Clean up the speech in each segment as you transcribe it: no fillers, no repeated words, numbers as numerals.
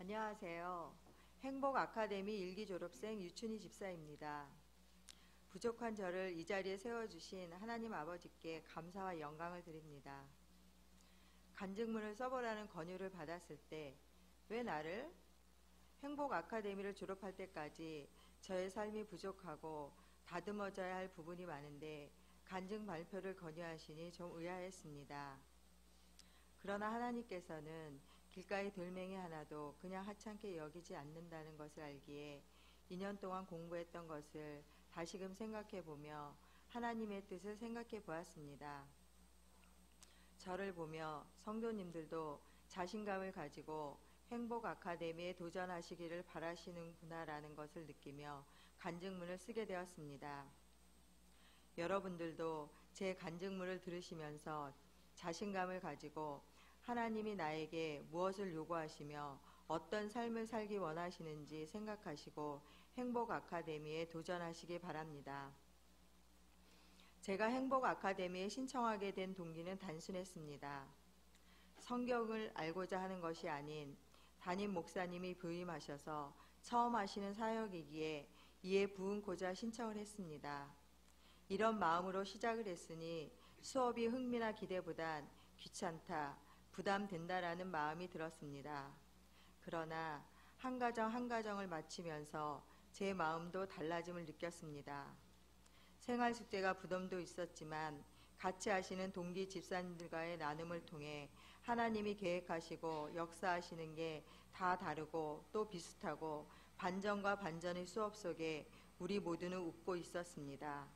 안녕하세요. 행복 아카데미 일기 졸업생 유춘희 집사입니다. 부족한 저를 이 자리에 세워주신 하나님 아버지께 감사와 영광을 드립니다. 간증문을 써보라는 권유를 받았을 때 왜 나를 행복 아카데미를 졸업할 때까지 저의 삶이 부족하고 다듬어져야 할 부분이 많은데 간증 발표를 권유하시니 좀 의아했습니다. 그러나 하나님께서는 길가의 돌멩이 하나도 그냥 하찮게 여기지 않는다는 것을 알기에 2년 동안 공부했던 것을 다시금 생각해 보며 하나님의 뜻을 생각해 보았습니다. 저를 보며 성도님들도 자신감을 가지고 행복 아카데미에 도전하시기를 바라시는구나라는 것을 느끼며 간증문을 쓰게 되었습니다. 여러분들도 제 간증문을 들으시면서 자신감을 가지고 하나님이 나에게 무엇을 요구하시며 어떤 삶을 살기 원하시는지 생각하시고 행복 아카데미에 도전하시기 바랍니다. 제가 행복 아카데미에 신청하게 된 동기는 단순했습니다. 성경을 알고자 하는 것이 아닌 담임 목사님이 부임하셔서 처음 하시는 사역이기에 이에 부응고자 신청을 했습니다. 이런 마음으로 시작을 했으니 수업이 흥미나 기대보단 귀찮다, 부담된다라는 마음이 들었습니다. 그러나 한 가정 한 가정을 마치면서 제 마음도 달라짐을 느꼈습니다. 생활숙제가 부담도 있었지만 같이 하시는 동기 집사님들과의 나눔을 통해 하나님이 계획하시고 역사하시는 게 다 다르고 또 비슷하고 반전과 반전의 수업 속에 우리 모두는 웃고 있었습니다.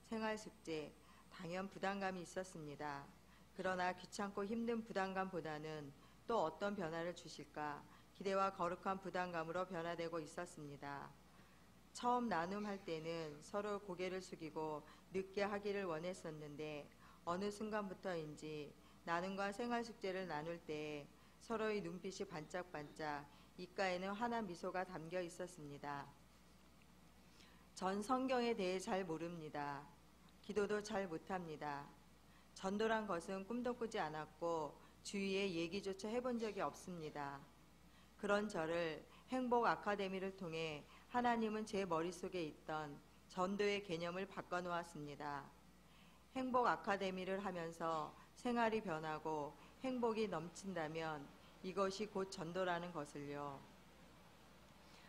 생활숙제, 당연 부담감이 있었습니다. 그러나 귀찮고 힘든 부담감보다는 또 어떤 변화를 주실까 기대와 거룩한 부담감으로 변화되고 있었습니다. 처음 나눔할 때는 서로 고개를 숙이고 늦게 하기를 원했었는데 어느 순간부터인지 나눔과 생활숙제를 나눌 때 서로의 눈빛이 반짝반짝 입가에는 환한 미소가 담겨 있었습니다. 전 성경에 대해 잘 모릅니다. 기도도 잘 못합니다. 전도란 것은 꿈도 꾸지 않았고 주위에 얘기조차 해본 적이 없습니다. 그런 저를 행복 아카데미를 통해 하나님은 제 머릿속에 있던 전도의 개념을 바꿔놓았습니다. 행복 아카데미를 하면서 생활이 변하고 행복이 넘친다면 이것이 곧 전도라는 것을요.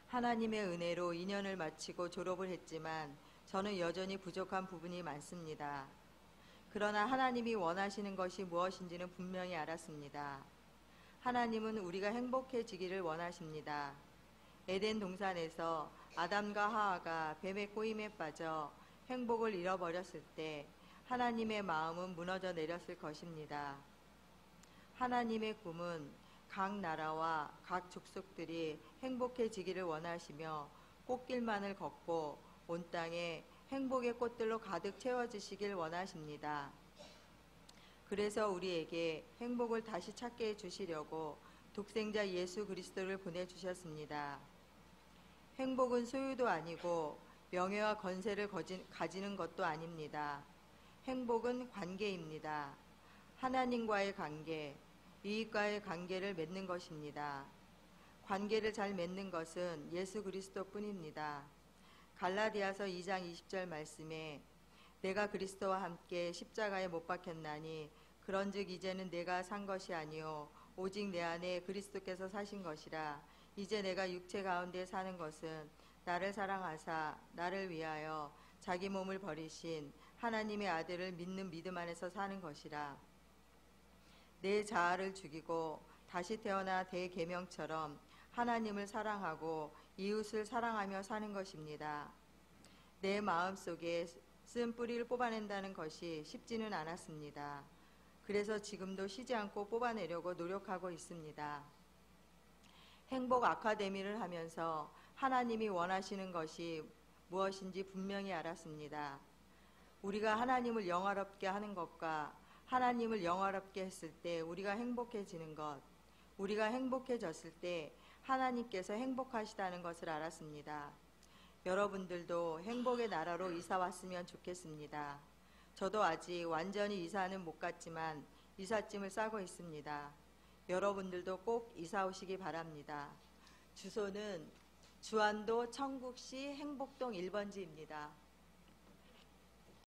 하나님의 은혜로 2년을 마치고 졸업을 했지만 저는 여전히 부족한 부분이 많습니다. 그러나 하나님이 원하시는 것이 무엇인지는 분명히 알았습니다. 하나님은 우리가 행복해지기를 원하십니다. 에덴 동산에서 아담과 하와가 뱀의 꼬임에 빠져 행복을 잃어버렸을 때 하나님의 마음은 무너져 내렸을 것입니다. 하나님의 꿈은 각 나라와 각 족속들이 행복해지기를 원하시며 꽃길만을 걷고 온 땅에 행복의 꽃들로 가득 채워주시길 원하십니다. 그래서 우리에게 행복을 다시 찾게 해주시려고 독생자 예수 그리스도를 보내주셨습니다. 행복은 소유도 아니고 명예와 권세를 가지는 것도 아닙니다. 행복은 관계입니다. 하나님과의 관계, 이익과의 관계를 맺는 것입니다. 관계를 잘 맺는 것은 예수 그리스도 뿐입니다. 갈라디아서 2장 20절 말씀에 내가 그리스도와 함께 십자가에 못 박혔나니 그런즉 이제는 내가 산 것이 아니요 오직 내 안에 그리스도께서 사신 것이라. 이제 내가 육체 가운데 사는 것은 나를 사랑하사 나를 위하여 자기 몸을 버리신 하나님의 아들을 믿는 믿음 안에서 사는 것이라. 내 자아를 죽이고 다시 태어나 대계명처럼 하나님을 사랑하고 이웃을 사랑하며 사는 것입니다. 내 마음속에 쓴 뿌리를 뽑아낸다는 것이 쉽지는 않았습니다. 그래서 지금도 쉬지 않고 뽑아내려고 노력하고 있습니다. 행복 아카데미를 하면서 하나님이 원하시는 것이 무엇인지 분명히 알았습니다. 우리가 하나님을 영화롭게 하는 것과 하나님을 영화롭게 했을 때 우리가 행복해지는 것, 우리가 행복해졌을 때 하나님께서 행복하시다는 것을 알았습니다. 여러분들도 행복의 나라로 이사 왔으면 좋겠습니다. 저도 아직 완전히 이사는 못 갔지만 이삿짐을 싸고 있습니다. 여러분들도 꼭 이사 오시기 바랍니다. 주소는 주안도 청국시 행복동 1번지입니다.